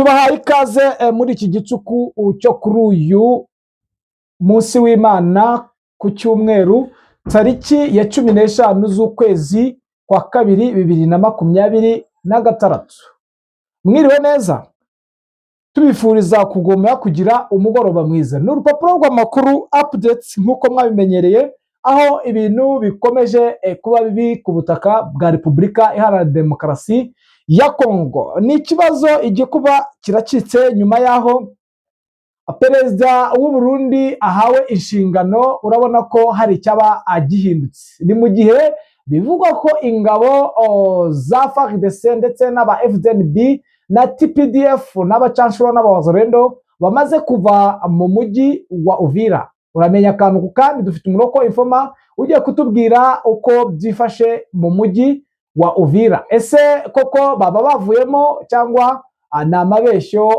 tubahaye ikaze muri iki gicuku cyo kuri uyu munsi w'Imana ku cyumweru tariki ya 15 z'ukwezi kwa kabiri 2026. Mwiriwe neza, tubifuriza kugomera kugira umugoroba mwiza. Ni urupapuro rw'amakuru updates nk'uko mwabimenyereye, aho ibintu bikomeje kuba bibi ku butaka bwa Repubulika Iharanira Demokarasi ya Kongo. Ni ikibazo igikuba kiracitse nyuma yaho Perezida w'u Burundi ahawe inshingano. Urabona ko hari icyaba agihindutse. Ni mu gihe bivugwa ko ingabo za FARDC ndetse n'aba FDNB na TPDF n'abacanshuro n'abawazalendo bamaze kuva mu mujyi wa Uvira. Uramenya akantu ku kandi, dufite umuroko informa ugiye kutubwira uko byifashe mu mujyi wa Uvira. Ese koko baba bavuyemo cyangwa ni amabeshyo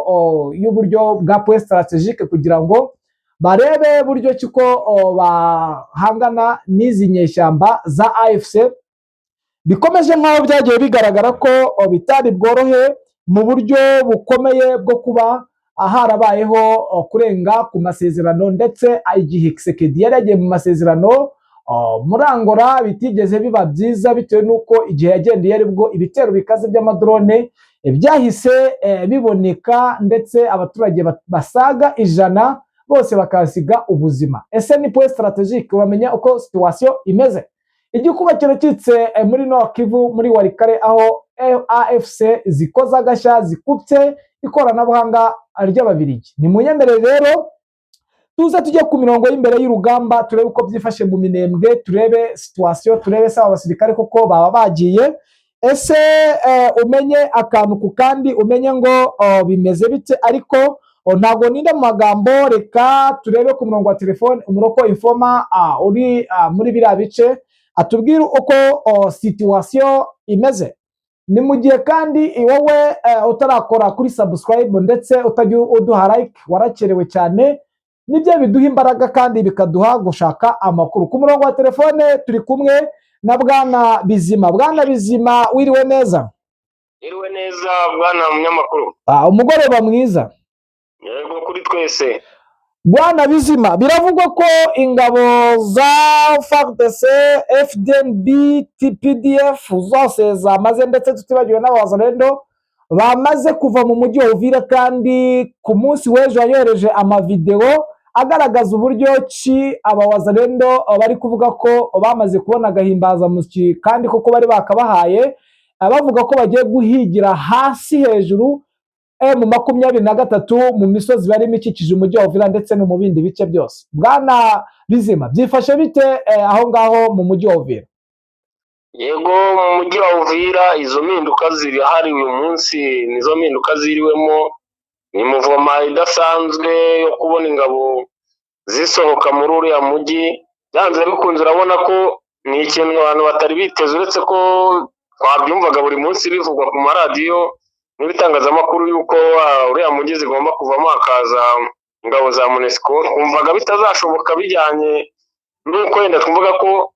y'uburyo bwa point strategique kugira ngo barebe buryo kiko bahangana n'izi nyeshyamba za AFC? Bikomeje nk'aho byagiye bigaragara ko bitari bworohe mu buryo bukomeye bwo kuba harabayeho kurenga ku masezerano, ndetse igihe Kisekedi yari yagiye mu masezerano muri Angola bitigeze biba byiza, bitewe n'uko igihe yagendeye aribwo ibitero bikaze by'amadrone byahise biboneka, ndetse abaturage basaga 100 bose bakasiga ubuzima. Ese ni point strategique? Uramenye uko situation imeze. Igikuba kiracitse muri Nord Kivu muri Walikare, aho AFC zikoza gashya zikupye ikoranabuhanga ry'Ababiligi. Ni munyemerere rero tuze tujye ku mirongo y'imbere y'urugamba, turebe uko byifashe mu Minembwe, turebe situation, turebe saba abasirikare koko baba bagiye. Ese umenye akantu ku kandi, umenye ngo bimeze bite. Ariko ntago ninde mu magambo, reka turebe ku murongo wa telefone umuroko informa uri muri biriya bice atubwira uko situation imeze. Ni mu gihe kandi wowe utarakora kuri subscribe ndetse utajya uduha like, warakerewe cyane. Nibyo biduha imbaraga kandi bikaduha gushaka amakuru. Ku murongo wa telefone turi kumwe na Bwana Bizima. Bwana Bizima, wiriwe neza? Iriwe neza bwana munyamakuru. Umugoroba mwiza. Yego kuri twese. Bwana Bizima, biravugwa ko ingabo za FARDC, FDNB, TPDF zose zamaze, ndetse tutibagiwe n'abawazalendo bamaze kuva mu mujyi wa Uvira, kandi ku munsi w'ejo yohereje amavideo agaragaza uburyo ki abawazalendo bari kuvuga ko bamaze kubona agahimbaza musyi, kandi koko bari bakabahaye, bavuga ko bagiye guhigira hasi hejuru M23 mu misozi barimo ikikije umujyi wa Uvira ndetse no mu bindi bice byose. Bwana Bizima, byifashe bite aho ngaho mu mujyi wa Uvira? Yego, mu mujyi wa Uvira izo mpinduka zirahari uyu munsi, nizo mpinduka ziriwemo. Ni muvoma idasanzwe yo kubona ingabo zisohoka muri uriya mujyi. Byanze bikunze urabona ko ni ikintu abantu batari biteze, uretse ko twabyumvaga buri munsi bivugwa ku maradiyo n'ibitangazamakuru yuko uriya mujyi zigomba kuvamo hakaza ingabo za MONUSCO. Twumvaga bitazashoboka bijyanye n'uko wenda twumvaga ko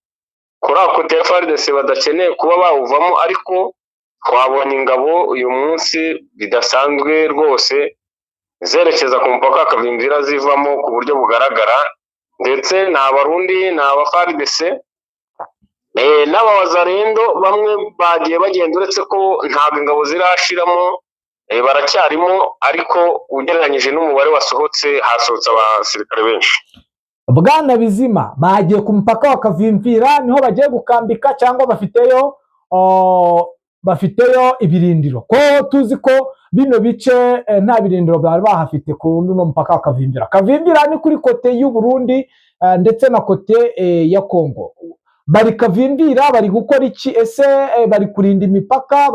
kuri ako FARDC badakeneye kuba bawuvamo, ariko twabonye ingabo uyu munsi bidasanzwe rwose zerekeza ku mupaka wa Kavimvira zivamo ku buryo bugaragara, ndetse ni Abarundi, ni aba FARDC n'abawazalendo bamwe bagiye bagenda, uretse ko ntabwo ingabo zirashiramo, baracyarimo, ariko ugereranyije n'umubare wasohotse, hasohotse abasirikare benshi. Bwana Bizima, bagiye ku mupaka wa Kavimvira, niho bagiye gukambika cyangwa bafiteyo ibirindiro? Ko tuzi ko bino bice nta birindiro bari bahafite ku no mupaka wa Kavimvira. Kavimvira ni kuri kote y'u Burundi ndetse na kote ya Kongo. Bari Kavimvira bari gukora iki? Ese bari kurinda imipaka?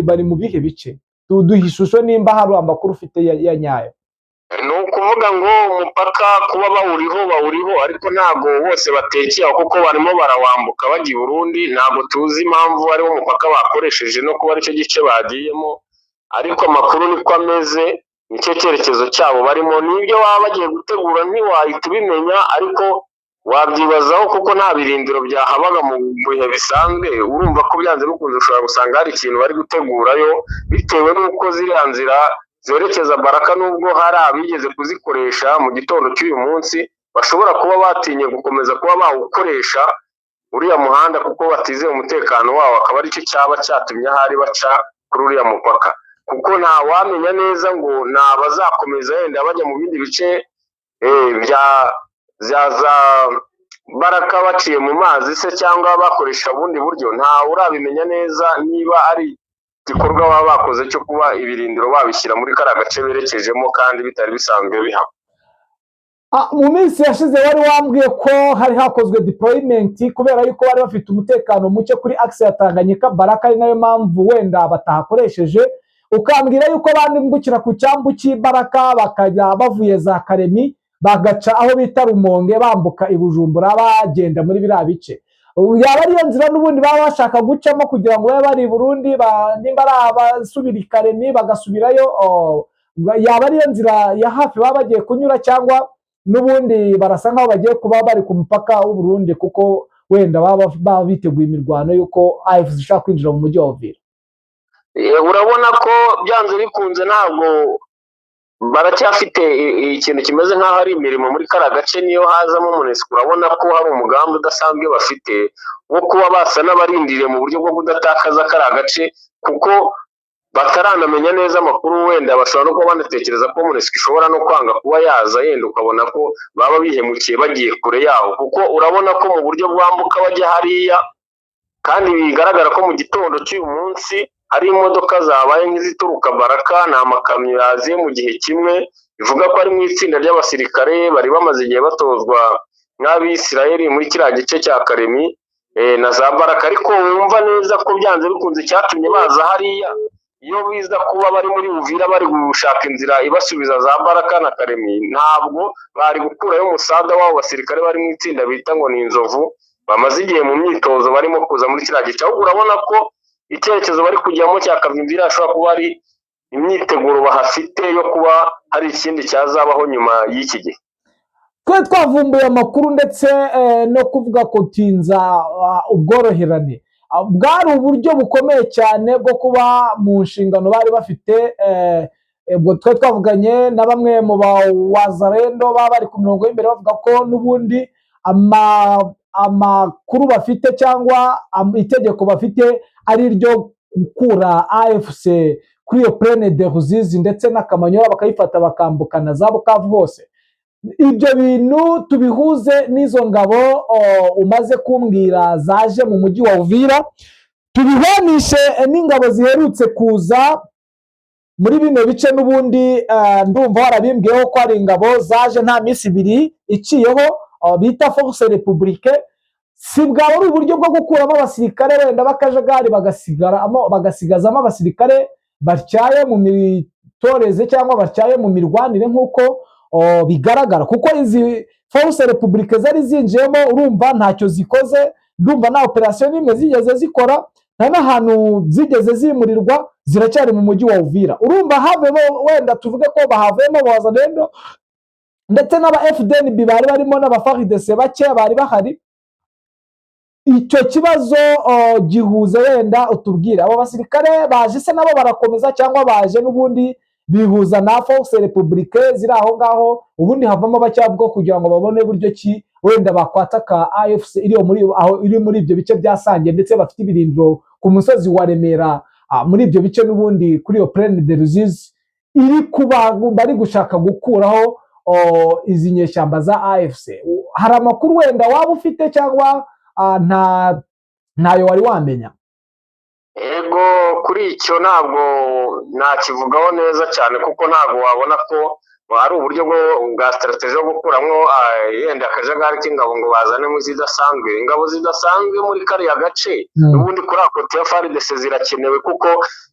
Bari mu bihe bice? Duha ishusho nimba hari amakuru ufite ya nyayo. Ni ukuvuga ngo umupaka kuba bawuriho, ariko ntabwo bose batekeye, kuko barimo barawambuka bajya i Burundi. Ntabwo tuzi impamvu ariwo mupaka bakoresheje no kuba aricyo gice bagiyemo, ariko amakuru niko ameze, nicyo cyerekezo cyabo barimo. Nibyo baba bagiye gutegura ntiwahita ubimenya, ariko wabyibazaho kuko nta birindiro byahabaga mu bihe bisanzwe. Urumva ko byanze bikunze ushobora gusanga hari ikintu bari gutegurayo, bitewe n'uko ziriya nzira zerekeza Baraka nubwo hari abigeze kuzikoresha mu gitondo cy'uyu munsi, bashobora kuba batinye gukomeza kuba bawukoresha uriya muhanda kuko batizeye umutekano wawo, akaba aricyo cyaba cyatumye ahari baca kuri uriya mupaka, kuko nta wamenya neza ngo ni abazakomeza wenda bajya mu bindi bice bya za Baraka baciye mu mazi se cyangwa bakoresha ubundi buryo. Ntawe urabimenya neza niba ari igikorwa baba bakoze cyo kuba ibirindiro babishyira muri kariya gace berekejemo kandi bitari bisanzwe bihaba. Mu minsi yashize wari wambwiye ko hari hakozwe deployment kubera yuko bari bafite umutekano muke kuri axe ya Tanganyika Baraka, ari nayo mpamvu wenda batahakoresheje, ukambwira yuko bambukira ku cyambu cy'Ibaraka bakajya bavuye za Karemi bagaca aho bita Rumonge bambuka i Bujumbura bagenda muri biriya bice. Yaba ariyo nzira n'ubundi baba bashaka gucamo kugira ngo babe bari i Burundi, nimba ari abasubira i Karemi bagasubirayo, yaba ariyo nzira ya hafi baba bagiye kunyura, cyangwa n'ubundi barasa nkaho bagiye kuba bari ku mupaka w'u Burundi kuko wenda baba biteguye imirwano yuko AFC ishaka kwinjira mu mujyi wa Uvira? Urabona ko byanze bikunze ntabwo baracyafite ikintu kimeze nk'aho ari imirimo muri kariya gace. Niyo hazamo MONUSCO urabona ko hari umugambi udasanzwe bafite wo kuba basa n'abarindiriye mu buryo bwo kudatakaza kariya gace, kuko bataranamenya neza amakuru. Wenda bashobora no kuba banatekereza ko MONUSCO ishobora no kwanga kuba yaza, yenda ukabona ko baba bihemukiye bagiye kure yaho, kuko urabona ko mu buryo bwambuka bajya hariya, kandi bigaragara ko mu gitondo cy'uyu munsi hari imodoka zabaye nk'izituruka Baraka, ni amakamyo yaziye mu gihe kimwe, bivuga ko ari mu itsinda ry'abasirikare bari bamaze igihe batozwa nk'Abisirayeli muri kiriya gice cya Karemi na za Baraka. Ariko wumva neza ko byanze bikunze cyatumye baza hariya, iyo biza kuba bari muri Uvira bari gushaka inzira ibasubiza za Baraka na Karemi, ntabwo bari gukurayo umusada w'abo basirikare bari mu itsinda bita ngo ni Inzovu, bamaze igihe mu myitozo barimo kuza muri kiriya gice. Ahubwo urabona ko icyerekezo bari kujyamo cya Kavimvira hashobora kuba ari imyiteguro bahafite yo kuba hari ikindi cyazabaho nyuma y'iki gihe. Twe twavumbuye amakuru ndetse no kuvuga ko tinza ubworoherane bwari uburyo bukomeye cyane bwo kuba mu nshingano bari bafite. Ubwo twe twavuganye na bamwe mu bawazarendo baba bari ku mirongo y'imbere bavuga ko n'ubundi amakuru bafite cyangwa itegeko bafite ari iryo gukura AFC kuri iyo Plaine de Ruzizi ndetse n'Akamanyora bakayifata bakambukana za Bukavu hose. Ibyo bintu tubihuze n'izo ngabo umaze kumbwira zaje mu mujyi wa Uvira, tubihanishe n'ingabo ziherutse kuza muri bino bice. N'ubundi ndumva warabimbwiyeho ko ari ingabo zaje nta minsi ibiri iciyeho, bita Force Republique. Si bwaba ari uburyo bwo gukuramo abasirikare wenda bakajagari bagasigazamo abasirikare batyaye mu mitoreze cyangwa batyaye mu mirwanire nk'uko bigaragara, kuko izi Force Republique zari zinjiyemo urumva ntacyo zikoze, ndumva na operation nimwe zigeze zikora, nta n'ahantu zigeze zimurirwa, ziracyari mu mujyi wa Uvira. Urumva havemo wenda tuvuge ko bahavemo Wazalendo ndetse n'aba FDNB bari barimo n'aba FARDC bake bari bahari. Icyo kibazo gihuze wenda utubwire, abo basirikare baje se nabo barakomeza cyangwa baje n'ubundi bihuza na Force Republique ziri aho ngaho, ubundi havamo bacyabwo kugira ngo babone buryo ki wenda bakwataka AFC iri muri ibyo bice bya Sange, ndetse bafite ibirindiro ku musozi wa Remera muri ibyo bice n'ubundi kuri iyo Plaine de Ruzizi iri kuba bari gushaka gukuraho izi nyeshyamba za AFC. Hari amakuru wenda waba ufite cyangwa ntayo wari wamenya? Yego, kuri icyo ntabwo nakivugaho neza cyane, kuko ntabwo wabona ko ari uburyo bwa strategy yo gukuramo yenda akajagari k'ingabo ngo bazanemo zidasanzwe. Ingabo zidasanzwe muri kariya gace n'ubundi kuri akoti ya FARDC zirakenewe, kuko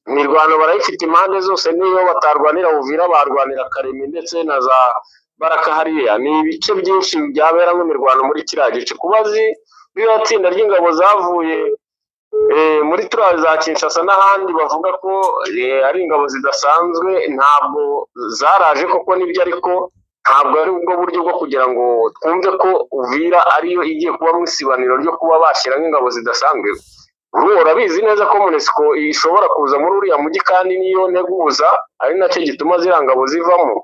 imirwano barayifite impande zose. Niyo batarwanira Uvira barwanira Karemi ndetse na za Baraka. Hariya ni ibice byinshi byaberamo imirwano muri kiriya gice. Kuba ririya tsinda ry'ingabo zavuye muri turiya za Kinshasa n'ahandi bavuga ko ari ingabo zidasanzwe, ntabwo zaraje koko nibyo, ariko ntabwo ari ubwo buryo bwo kugira ngo twumve ko Uvira ariyo igiye kuba mu isibaniro ryo kuba bashyiramo ingabo zidasanzwe. Urabizi neza ko MONUSCO ishobora kuza muri uriya mujyi kandi niyo nteguza ari nacyo gituma ziriya ngabo zivamo.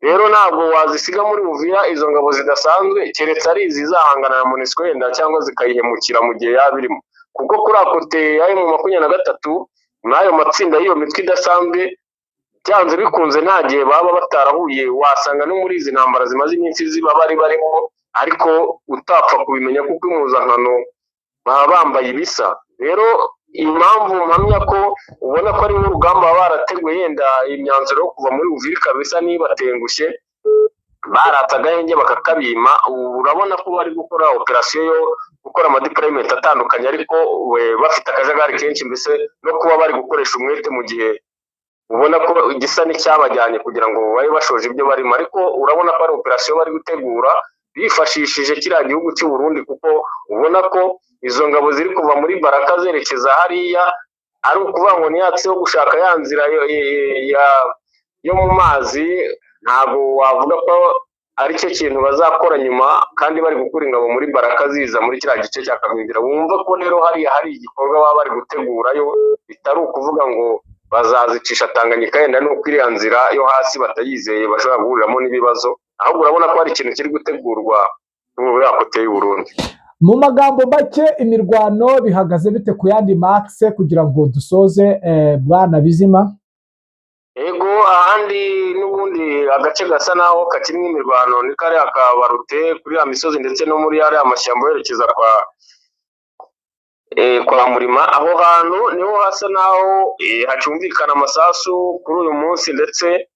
Rero ntabwo wazisiga muri Uvira izo ngabo zidasanzwe keretse ari izizahangana na MONUSCO wenda cyangwa zikayihemukira mu gihe yaba irimo, kuko kuri akote ya M23 n'ayo matsinda y'iyo mitwe idasanzwe byanze bikunze nta gihe baba batarahuye. Wasanga no muri izi ntambara zimaze iminsi ziba barimo, ariko utapfa kubimenya kuko impuzankano baba bambaye ibisa. Rero impamvu mpamya ko ubona ko ari nk'urugamba baba barateguye yenda imyanzuro yo kuva muri Uvira kabisa nibatengushye baratse agahenge bakakabima. Urabona ko bari gukora operasiyo yo gukora amadeployment atandukanye, ariko bafite akajagari kenshi, mbese no kuba bari gukoresha umwete mu gihe ubona ko igisa n'icyabajyanye kugira ngo babe bashoje ibyo barimo. Ariko urabona ko ari operasiyo bari gutegura bifashishije kiriya gihugu cy'u Burundi, kuko ubona ko izo ngabo ziri kuva muri Baraka zerekeza hariya ari ukuvuga ngo niyatse yo gushaka ya nzira yo mu mazi. Ntabwo wavuga ko ari cyo kintu bazakora nyuma, kandi bari gukura ingabo muri Baraka ziza muri kiriya gice cya Kavimvira. Wumva ko rero hariya hari igikorwa baba bari gutegurayo, bitari ukuvuga ngo bazazicisha Tanganyika yenda nuko iriya nzira yo hasi batayizeye bashobora guhuriramo n'ibibazo, ahubwo urabona ko hari ikintu kiri gutegurwa muri akote y'u Burundi. Mu magambo make imirwano bihagaze bite ku yandi maxe kugira ngo dusoze Bwana Bizima? Ego ahandi n'ubundi agace gasa naho kakirimo imirwano ni kariya ka Barute kuri ya misozi ndetse no muri ariya mashyamba yerekeza kwa Murima. Aho hantu niho hasa naho hacumvikana amasasu kuri uyu munsi, ndetse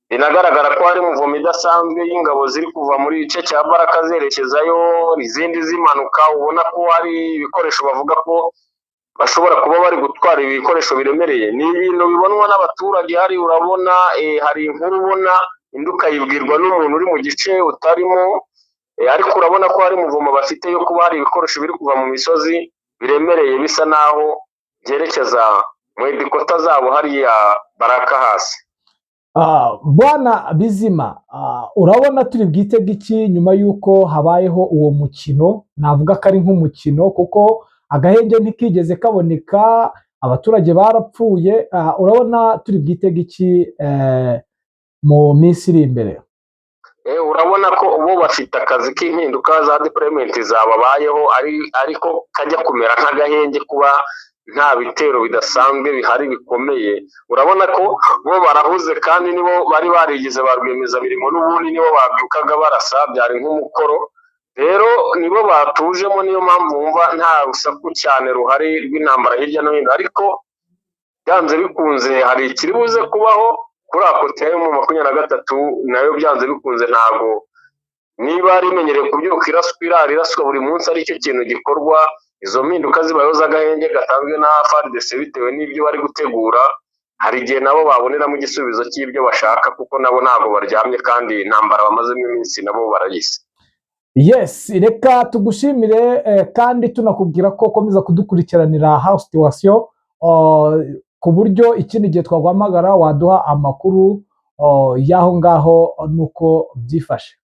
binagaragara ko hari muvumo idasanzwe y'ingabo ziri kuva muri igice cya Baraka zerekezayo, izindi zimanuka. Ubona ko hari ibikoresho bavuga ko bashobora kuba bari gutwara ibikoresho biremereye. Ni ibintu bibonwa n'abaturage. Hari urabona hari inkuru ubona indi ukayibwirwa n'umuntu uri mu gice utarimo, ariko urabona ko hari muvumo bafite yo kuba hari ibikoresho biri kuva mu misozi biremereye bisa naho byerekeza mu idikota zabo hariya Baraka hasi. Bwana Bizima, urabona turi bwitege iki nyuma y'uko habayeho uwo mukino? Navuga ko ari nk'umukino kuko agahenge ntikigeze kaboneka, abaturage barapfuye. Urabona turi bwitege iki mu minsi iri imbere? Urabona ko ubu bafite akazi k'impinduka za deployment zababayeho, ariko kajya kumera nk'agahenge kuba nta bitero bidasanzwe bihari bikomeye. Urabona ko bo barahuze kandi nibo bari barigize ba rwiyemezamirimo, n'ubundi nibo babyukaga barasa, byari nk'umukoro. Rero nibo batujemo, niyo mpamvu wumva nta rusaku cyane ruhari rw'intambara hirya no hino. Ariko byanze bikunze hari ikiri buze kubaho kuri akote ya M23 nayo byanze bikunze. Ntabwo niba rimenyereye kubyuka iraswa buri munsi ari cyo kintu gikorwa, izo mpinduka zibayeho z'agahenge gatanzwe na FARDC bitewe n'ibyo bari gutegura, hari igihe nabo baboneramo igisubizo cy'ibyo bashaka, kuko nabo ntabwo baryamye kandi intambara bamazemo iminsi nabo barayise. Yes, reka tugushimire kandi tunakubwira ko komeza kudukurikiranira house situation ku buryo ikindi gihe twaguhamagara waduha amakuru y'aho ngaho nuko byifashe.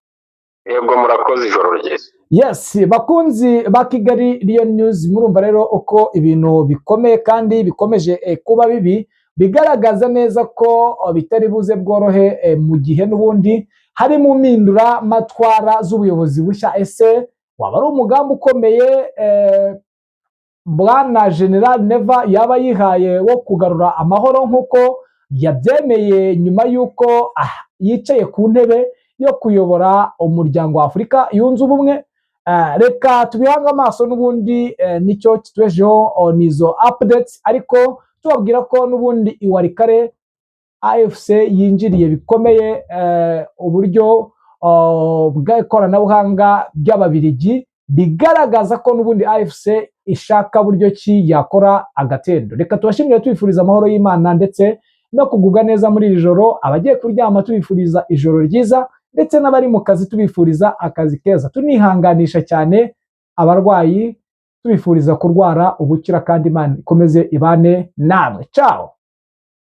Yego murakoze, ijoro ryiza. Yes, bakunzi ba Kigali Lion News, murumva rero uko ibintu bikomeye kandi bikomeje kuba bibi, bigaragaza neza ko bitari buze bworohe mu gihe n'ubundi hari mu mpindura matwara z'ubuyobozi bushya. Ese waba ari umugambi ukomeye Bwana General Neva yaba yihaye wo kugarura amahoro nk'uko yabyemeye nyuma y'uko yicaye ku ntebe yo kuyobora umuryango wa Afurika yunze ubumwe? Reka tubihanga amaso n'ubundi nicyo kitwejeho nizo updates, ariko tubabwira ko n'ubundi iwarikare AFC yinjiriye bikomeye uburyo bw'ikoranabuhanga by'Ababiligi, bigaragaza ko n'ubundi AFC ishaka buryo ki yakora agatendo. Reka tubashimire tubifuriza amahoro y'Imana ndetse no kugubwa neza muri iri joro. Abagiye kuryama tubifuriza ijoro ryiza, ndetse n'abari mu kazi tubifuriza akazi keza. Tunihanganisha cyane abarwayi, tubifuriza kurwara ubukira kandi Imana ikomeze ibane namwe. Ciao.